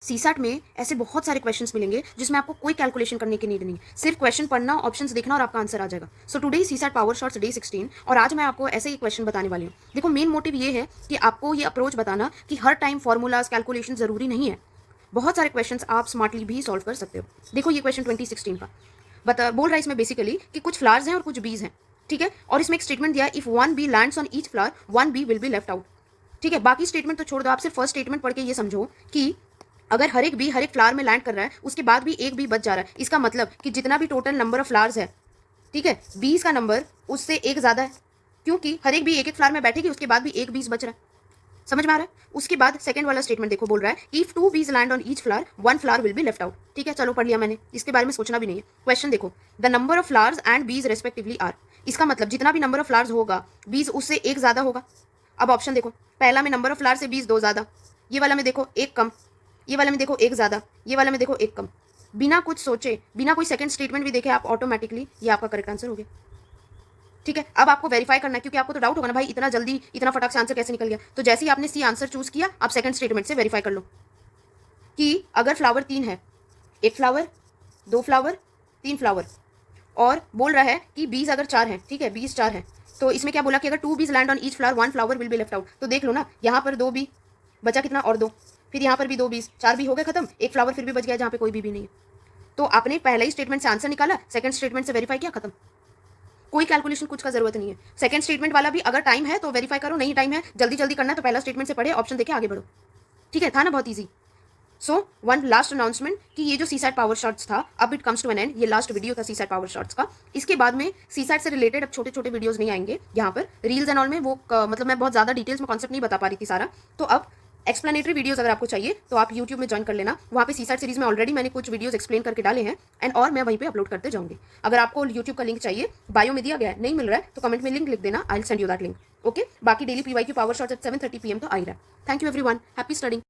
CSAT में ऐसे बहुत सारे क्वेश्चंस मिलेंगे जिसमें आपको कोई कैलकुलेशन करने की नीड नहीं, सिर्फ क्वेश्चन पढ़ना, ऑप्शंस देखना और आपका आंसर आ जाएगा। So today CSAT power shots day 16 और आज मैं आपको ऐसे ही क्वेश्चन बताने वाली हूँ। देखो, मेन मोटिव ये है कि आपको ये अप्रोच बताना कि हर टाइम फॉर्मूलाज कैलकुलेशन जरूरी नहीं है, बहुत सारे क्वेश्चंस आप स्मार्टली भी सॉल्व कर सकते हो। देखो ये क्वेश्चन 2016 का बोल रहा है इसमें बेसिकली कि कुछ फ्लावर्स हैं और कुछ बीज हैं, ठीक है। और इसमें एक स्टेटमेंट दिया, if one bee lands on each flower one bee will be left out, ठीक है। बाकी स्टेटमेंट तो छोड़ दो, आप सिर्फ फर्स्ट स्टेटमेंट पढ़ के ये समझो कि अगर हर एक बी हर एक फ्लावर में लैंड कर रहा है, उसके बाद भी एक बी बच जा रहा है, इसका मतलब कि जितना भी टोटल नंबर ऑफ फ्लावर्स है, ठीक है, बीस का नंबर उससे एक ज्यादा है, क्योंकि हर एक बी एक एक फ्लावर में बैठेगी, उसके बाद भी एक बीस बच रहा है। समझ में आ रहा है? उसके बाद सेकंड वाला स्टेटमेंट देखो, बोल रहा है इफ टू बीज land on each flower one flower will be left out, ठीक है। चलो पढ़ लिया मैंने, इसके बारे में सोचना भी नहीं है। क्वेश्चन देखो, the number of flowers and बीज रेस्पेक्टिवली आर, इसका मतलब जितना भी नंबर ऑफ फ्लावर्स होगा बीज उससे एक ज्यादा होगा। अब ऑप्शन देखो, पहला में नंबर ऑफ फ्लावर से बीज दो ज्यादा, ये वाला में देखो एक कम, ये वाले में देखो एक ज्यादा, ये वाले में देखो एक कम। बिना कुछ सोचे, बिना कोई सेकंड स्टेटमेंट भी देखे आप ऑटोमेटिकली ये आपका करेक्ट आंसर हो गया, ठीक है। अब आपको वेरीफाई करना है, क्योंकि आपको तो डाउट होगा ना भाई इतना जल्दी इतना फटाक से आंसर कैसे निकल गया। तो जैसे ही आपने सी आंसर चूज किया, आप सेकंड स्टेटमेंट से वेरीफाई कर लो कि अगर फ्लावर तीन है, एक फ्लावर, दो फ्लावर, तीन फ्लावर, और बोल रहा है कि बीज अगर चार है, ठीक है, बीज चार है, तो इसमें क्या बोला कि अगर टू बीज land on each flower one flower will be left out. तो देख लो ना, यहाँ पर दो बी बचा, कितना, और दो, फिर यहाँ पर भी दो बीज, चार बी हो गए खत्म, एक फ्लावर फिर भी बच गया जहाँ पे कोई बी भी नहीं है। तो आपने पहले ही स्टेटमेंट से आंसर निकाला, सेकंड स्टेटमेंट से वेरीफाई किया, खत्म। कोई कैलकुलेशन कुछ का जरूरत नहीं है। सेकंड स्टेटमेंट वाला भी अगर टाइम है तो वेरीफाई करो, नहीं टाइम है जल्दी जल्दी करना है तो पहला स्टेटमेंट से पढ़े, ऑप्शन देके आगे बढ़ो, ठीक है। था ना बहुत easy. So one last announcement कि ये जो सीसैट पावर शॉट्स था, अब it comes to an end, ये लास्ट वीडियो था सीसैट पावर शॉट्स का। इसके बाद में सीसैट से रिलेटेड अब छोटे छोटे वीडियोस नहीं आएंगे यहाँ पर, रील्स एंड ऑल में वो मतलब मैं बहुत ज्यादा डिटेल्स में कॉन्सेप्ट नहीं बता पा रही थी सारा। तो अब एक्सप्लेनेटरी वीडियोस अगर आपको चाहिए तो आप यूट्यूब में ज्वाइन कर लेना, वहाँ पे सीसैट सीरीज में ऑलरेडी मैंने कुछ वीडियोस एक्सप्लेन करके डाले हैं एंड और मैं वहीं पे अपलोड करते जाऊंगी। अगर आपको यूट्यूब का लिंक चाहिए, बायो में दिया गया है, नहीं मिल रहा है तो कमेंट में लिंक लिख देना, I will send you that link, okay. बाकी daily PYQ power shots at 7:30 PM तो आ ही रहा है। Thank you everyone, happy studying.